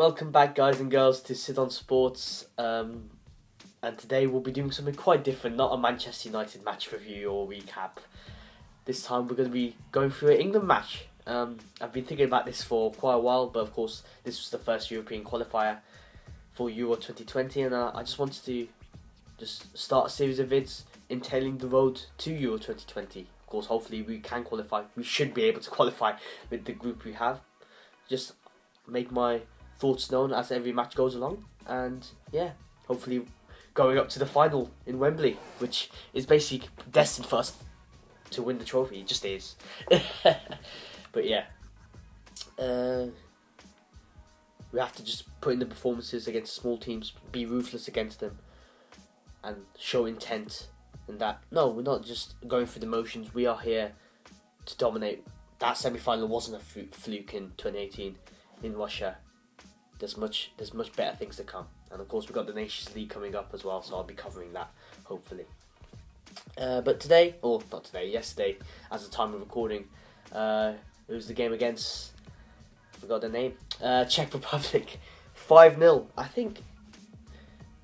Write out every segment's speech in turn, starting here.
welcome back guys and girls to Sit on Sports, and today we'll be doing something quite different, not a Manchester United match review or recap. This time we're going to be going through an England match. I've been thinking about this for quite a while, but of course this was the first European qualifier for Euro 2020, and I just wanted to just start a series of vids entailing the road to Euro 2020. Of course, hopefully we can qualify. We should be able to qualify with the group we have. Just make my thoughts known as every match goes along, and yeah, hopefully going up to the final in Wembley, which is basically destined for us to win the trophy. It just is. But yeah, we have to just put in the performances against small teams, be ruthless against them, and show intent. And that, no, we're not just going through the motions. We are here to dominate. That semi-final wasn't a fluke in 2018 in Russia. There's much better things to come, and of course we've got the Nations League coming up as well, so I'll be covering that hopefully. But today, or not today, yesterday, as the time of recording, it was the game against, I forgot the name, Czech Republic, 5-0. I think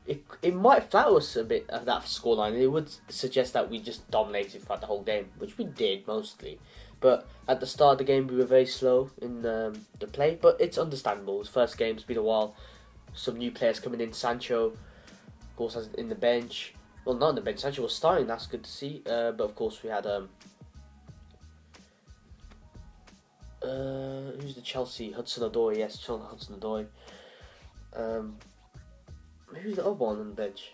it might flatter us a bit at that scoreline. It would suggest that we just dominated throughout the whole game, which we did mostly. But at the start of the game, we were very slow in the play. But it's understandable. It's first game, it's been a while. Some new players coming in. Sancho, of course, has in the bench. Well, not in the bench. Sancho was starting. That's good to see. But of course, we had who's the Chelsea? Hudson-Odoi. Yes, Hudson-Odoi. Who's the other one on the bench?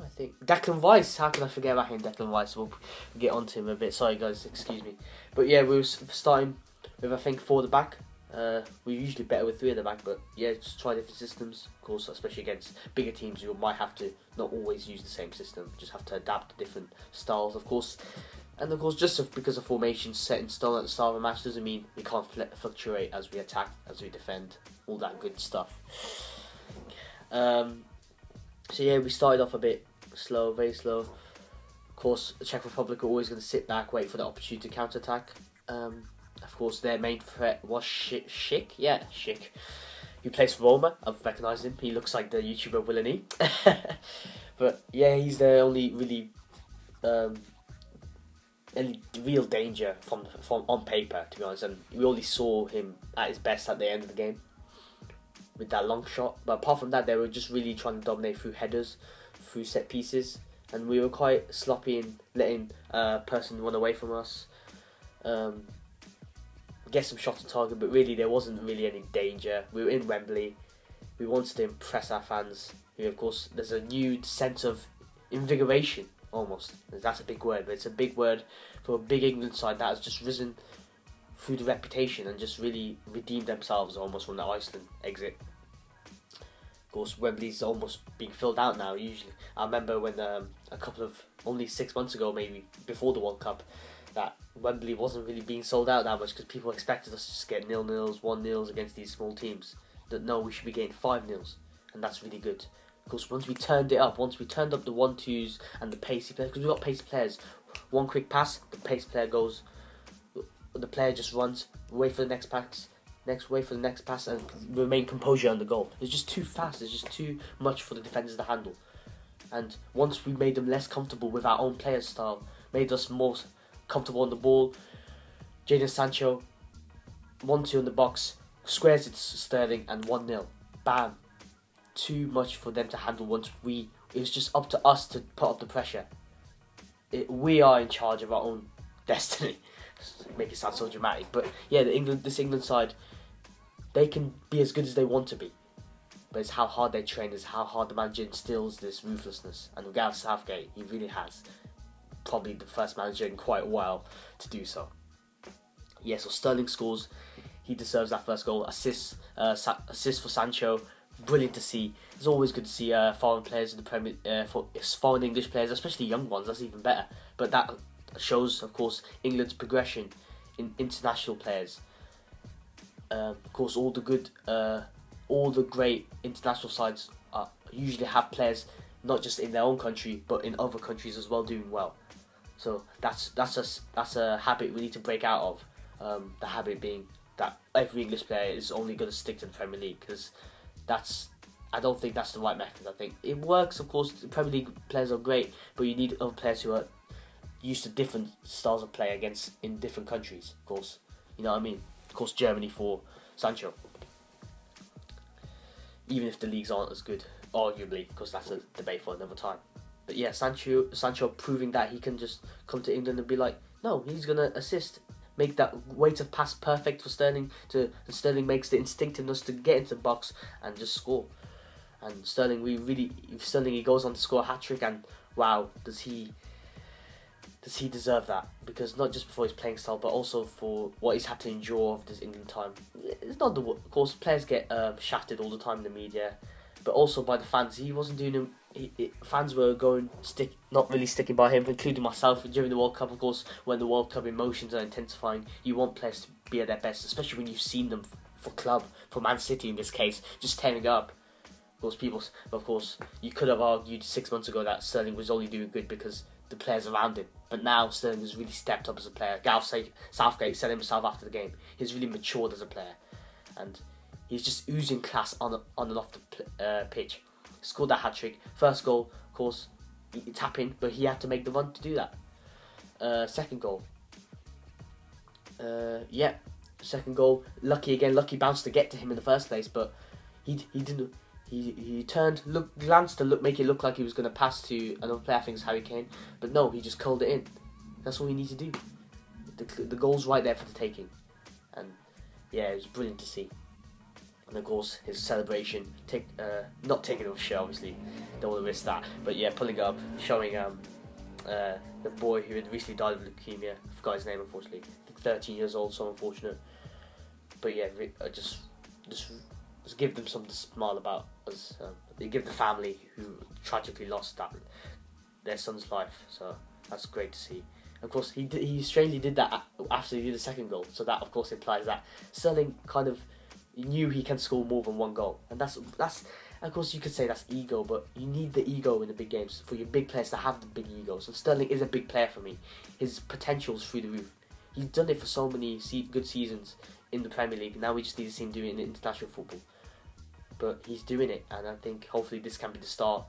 I think Declan Rice. How can I forget about him? Declan Rice. We'll get onto him a bit. Sorry guys, excuse me. But yeah, we were starting with, I think, 4 at the back. We're usually better with 3 at the back, but yeah, just try different systems. Of course, especially against bigger teams, you might have to not always use the same system. Just have to adapt to different styles, of course. And of course, just because the formation's set in stone at the start of a match doesn't mean we can't fluctuate as we attack, as we defend, all that good stuff. So yeah, we started off a bit slow, very slow. Of course, the Czech Republic are always going to sit back, wait for the opportunity to counter-attack. Of course, their main threat was Schick. Yeah, Schick. Who plays for Roma. I've recognised him. He looks like the YouTuber Willany. But yeah, he's the only really any real danger from on paper, to be honest. And we only saw him at his best at the end of the game with that long shot. But apart from that, they were just really trying to dominate through headers, through set pieces, and we were quite sloppy in letting a person run away from us, get some shots on target, but really there wasn't really any danger. We were in Wembley. We wanted to impress our fans, who, of course, there's a new sense of invigoration, almost. That's a big word, but it's a big word for a big England side that has just risen through the reputation and just really redeemed themselves almost from the Iceland exit. Of course, Wembley's almost being filled out now. Usually, I remember when only 6 months ago, maybe before the World Cup, that Wembley wasn't really being sold out that much because people expected us to just get 0-0s, 1-0s against these small teams. That no, we should be getting 5-0s, and that's really good. Of course, once we turned up the 1-2s and the pacey players, because we've got pacey players. One quick pass, the pace player goes. The player just runs, wait for the next pass. Wait for the next pass and remain composure on the goal. It's just too fast. It's just too much for the defenders to handle. And once we made them less comfortable with our own player style, made us more comfortable on the ball, Jadon Sancho, 1-2 in the box, squares it to Sterling and 1-0. Bam. Too much for them to handle once it was just up to us to put up the pressure. We are in charge of our own destiny. Make it sound so dramatic, but yeah, this England side, they can be as good as they want to be, but it's how hard they train, it's how hard the manager instills this ruthlessness. And Gareth Southgate, he really has, probably the first manager in quite a while to do so. Yeah, so Sterling scores, he deserves that first goal. Assist for Sancho, brilliant to see. It's always good to see foreign players in the Premier, foreign English players, especially young ones. That's even better. But that shows, of course, England's progression in international players. Of course, all the great international sides usually have players not just in their own country but in other countries as well doing well. So that's a habit we need to break out of. The habit being that every English player is only going to stick to the Premier League, because I don't think that's the right method. I think it works, of course. The Premier League players are great, but you need other players who are used to different styles of play against in different countries. Of course, you know what I mean. Of course, Germany for Sancho. Even if the leagues aren't as good, arguably, because that's a debate for another time. But yeah, Sancho proving that he can just come to England and be like, no, he's gonna assist, make that weight of pass perfect for Sterling, and Sterling makes the instinctiveness to get into the box and just score. And Sterling, he goes on to score a hat-trick, and wow, does he deserve that? Because not just for his playing style, but also for what he's had to endure of this England time. It's not of course, players get shafted all the time in the media, but also by the fans. He wasn't doing them. Fans were not really sticking by him, including myself during the World Cup. Of course, when the World Cup emotions are intensifying, you want players to be at their best, especially when you've seen them for Man City in this case, just tearing up. Of course, you could have argued 6 months ago that Sterling was only doing good because the players around him. But now Sterling has really stepped up as a player. Southgate said himself after the game, he's really matured as a player, and he's just oozing class on and off the pitch. Scored that hat-trick. First goal, of course, it's happened, but he had to make the run to do that. Second goal. Second goal. Lucky bounce to get to him in the first place, but he didn't. He turned, glanced to make it look like he was going to pass to another player, I think it's Harry Kane, but no, he just curled it in. That's all you need to do. The goal's right there for the taking, and yeah, it was brilliant to see. And of course, his celebration, not taking off shit, obviously, don't want to risk that, but yeah, pulling it up, showing the boy who had recently died of leukemia. I forgot his name, unfortunately. 13 years old, so unfortunate. But yeah, just give them something to smile about. They give the family who tragically lost their son's life, so that's great to see. Of course, he strangely did that after he did the second goal, so that of course implies that Sterling kind of knew he can score more than one goal, and that's of course you could say that's ego, but you need the ego in the big games for your big players to have the big egos. And Sterling is a big player for me. His potential's through the roof. He's done it for so many good seasons in the Premier League. Now we just need to see him do it in international football. But he's doing it, and I think hopefully this can be the start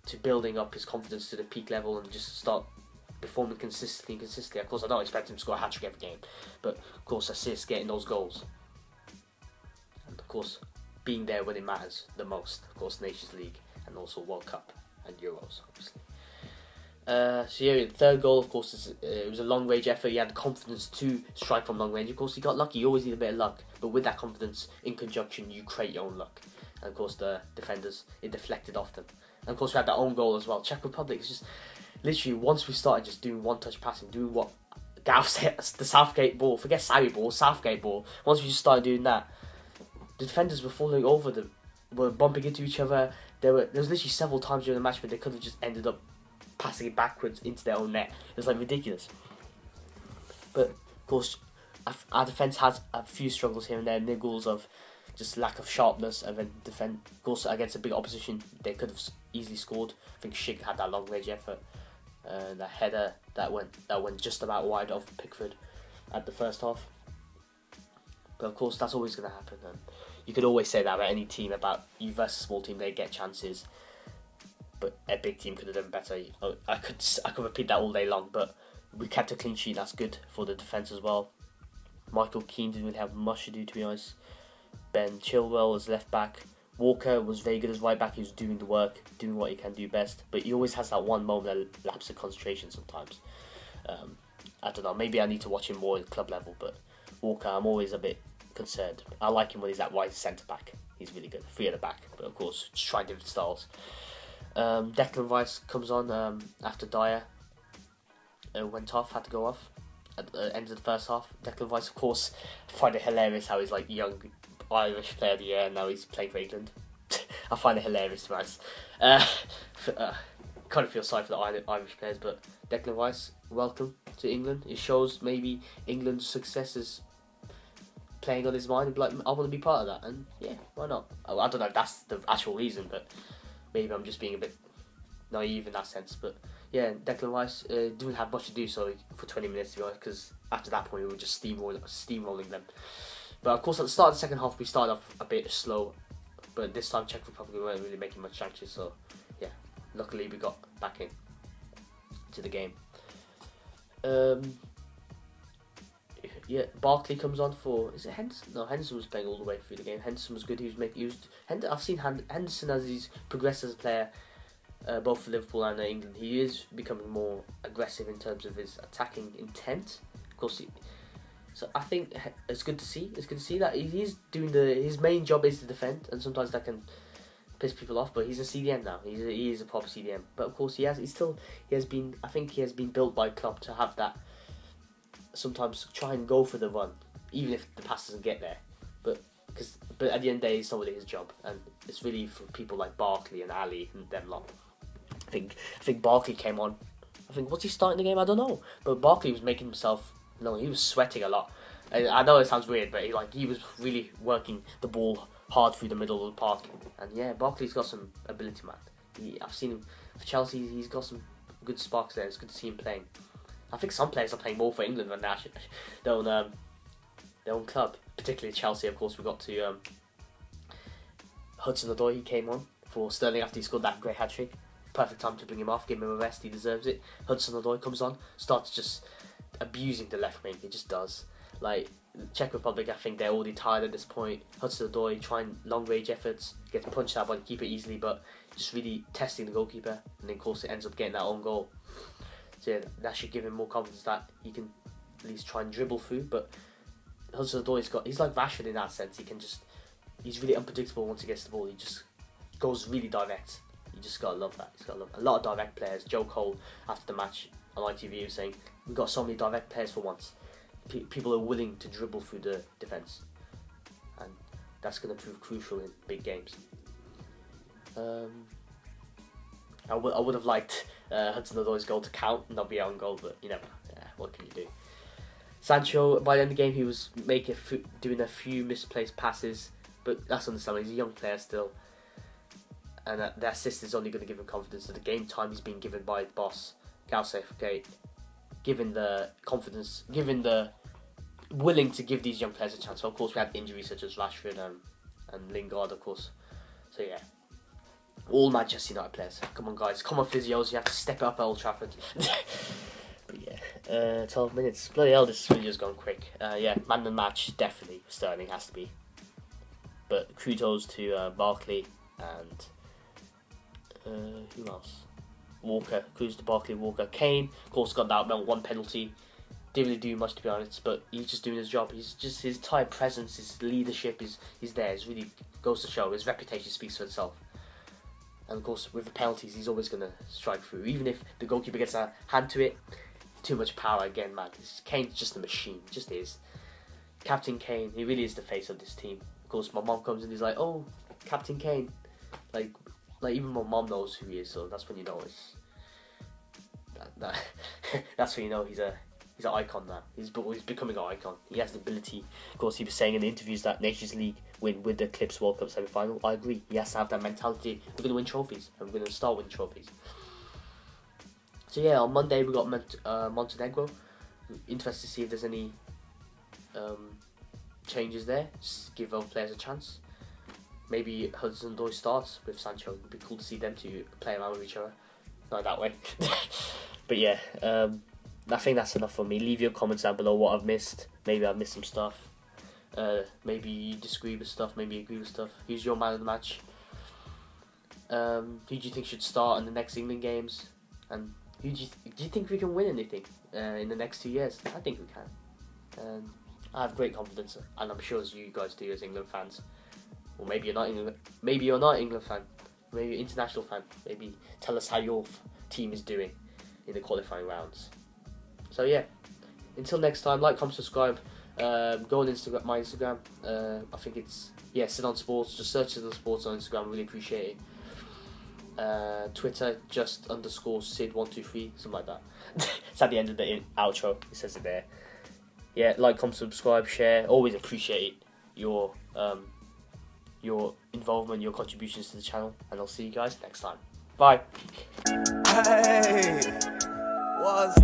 to building up his confidence to the peak level and just start performing consistently. Of course, I don't expect him to score a hat-trick every game, but of course assists, getting those goals, and of course being there when it matters the most. Of course, Nations League and also World Cup and Euros, obviously. So yeah, the third goal, of course, it was a long-range effort. He had the confidence to strike from long range. Of course, he got lucky. You always need a bit of luck, but with that confidence, in conjunction, you create your own luck. And of course, the defenders, it deflected off them. And of course, we had that own goal as well. Czech Republic is just literally, once we started just doing one-touch passing, doing what Gav said, the Southgate ball, forget Sarri ball, Southgate ball. Once we just started doing that, the defenders were falling over them, were bumping into each other. There was literally several times during the match where they could have just ended up passing it backwards into their own net. It was like ridiculous. But of course, our defence has a few struggles here and there, niggles of just lack of sharpness, and then defend. Of course, against a big opposition, they could have easily scored. I think Schick had that long range effort, that header that went just about wide of Pickford at the first half. But of course, that's always going to happen, and you could always say that about any team. About you versus a small team, they get chances, but a big team could have done better. I could repeat that all day long, but we kept a clean sheet. That's good for the defence as well. Michael Keane didn't really have much to do, to be honest. Ben Chilwell was left back. Walker was very good as right back. He was doing the work, doing what he can do best. But he always has that one moment that lapse of concentration sometimes. I don't know, maybe I need to watch him more at club level, but Walker, I'm always a bit concerned. I like him when he's at right centre back. He's really good. Free at the back, but of course, just try different styles. Declan Rice comes on after Dyer went off, had to go off at the end of the first half. Declan Rice, of course, I find it hilarious how he's like young Irish player of the year and now he's playing for England. I find it hilarious, Rice. Kind of feel sorry for the Irish players, but Declan Rice, welcome to England. It shows maybe England's success is playing on his mind and be like, I want to be part of that, and yeah, why not? I don't know if that's the actual reason, but maybe I'm just being a bit naive in that sense. But yeah, Declan Rice didn't have much to do for 20 minutes, to be honest, because after that point we were just steamrolling them. But of course, at the start of the second half, we started off a bit slow. But this time, Czech Republic weren't really making much chances. So, yeah, luckily we got back in to the game. Yeah, Barkley comes on for, is it Henderson? No, Henderson was playing all the way through the game. Henderson was good. I've seen Henderson as he's progressed as a player, both for Liverpool and England. He is becoming more aggressive in terms of his attacking intent. Of course, so I think it's good to see. It's good to see that he's doing his main job is to defend, and sometimes that can piss people off. But he's a CDM now. He is a proper CDM. But of course, he has been. I think he has been built by Klopp to have that. Sometimes try and go for the run, even if the pass doesn't get there. But at the end of the day, it's not really his job, and it's really for people like Barkley and Ali and them lot. I think Barkley came on. I think, was he starting the game? I don't know. But Barkley was making himself. No, he was sweating a lot. I know it sounds weird, but he was really working the ball hard through the middle of the park. And yeah, Barkley's got some ability, man. I've seen him for Chelsea. He's got some good sparks there. It's good to see him playing. I think some players are playing more for England than their own club. Particularly Chelsea, of course. We got to Hudson-Odoi. He came on for Sterling after he scored that great hat trick. Perfect time to bring him off, give him a rest. He deserves it. Hudson-Odoi comes on, starts just abusing the left wing. He just does. Like Czech Republic, I think they're already tired at this point. Hudson-Odoi trying long range efforts, gets punched out by the keeper easily, but just really testing the goalkeeper, and then of course it ends up getting that own goal. So yeah, that should give him more confidence that he can at least try and dribble through. But Hudson-Odoi he's like Rashford in that sense. He's really unpredictable once he gets the ball. He just goes really direct. You just gotta love that. A lot of direct players. Joe Cole after the match on ITV was saying, "We've got so many direct players for once. People are willing to dribble through the defence, and that's going to prove crucial in big games." I would have liked Hudson-Odoi's goal to count and not be on goal, but you know, what can you do? Sancho, by the end of the game, he was doing a few misplaced passes, but that's understandable. He's a young player still, and the assist is only going to give him confidence. So the game time he's being given by the boss, Gareth Southgate, given the confidence, given the willing to give these young players a chance. So of course, we had injuries such as Rashford and Lingard, of course. So yeah. All Manchester United players. Come on, guys. Come on, physios. You have to step it up at Old Trafford. But yeah, 12 minutes. Bloody hell, this video's gone quick. Yeah, man of the match, definitely. Sterling has to be. But kudos to Barkley and... who else? Walker. Kudos to Barkley, Walker. Kane, of course, got that one penalty. Didn't really do much, to be honest, but he's just doing his job. His entire presence, his leadership is there. It really goes to show. His reputation speaks for itself. And of course, with the penalties, he's always going to strike through. Even if the goalkeeper gets a hand to it, too much power again, man. Kane's just a machine, he just is. Captain Kane, he really is the face of this team. Of course, my mom comes and he's like, "Oh, Captain Kane." Like even my mom knows who he is, so that's when you know it's... that's when you know he's an icon now. He's becoming an icon. He has the ability. Of course, he was saying in the interviews that Nations League win with the Clips World Cup semi-final. I agree. He has to have that mentality. We're going to win trophies, and we're going to start winning trophies. So yeah, on Monday we got Montenegro. Interested to see if there's any changes there. Just give other players a chance. Maybe Hudson-Odoi starts with Sancho. It'd be cool to see them two play around with each other. Not that way. But yeah, I think that's enough for me. Leave your comments down below what I've missed. Maybe I've missed some stuff. Maybe you disagree with stuff. Maybe you agree with stuff. Who's your man of the match? Who do you think should start in the next England games? And do you think we can win anything in the next 2 years? I think we can. I have great confidence, and I'm sure as you guys do as England fans. Or maybe you're not England. Maybe you're not England fan. Maybe you're an international fan. Maybe tell us how your team is doing in the qualifying rounds. So yeah, until next time, like, comment, subscribe. Go on Instagram, my Instagram. I think it's Sit On Sports. Just search Sit On Sports on Instagram. Really appreciate it. Twitter _Sid123, something like that. It's at the end of the outro. It says it there. Yeah, like, comment, subscribe, share. Always appreciate your involvement, your contributions to the channel, and I'll see you guys next time. Bye. Hey, what's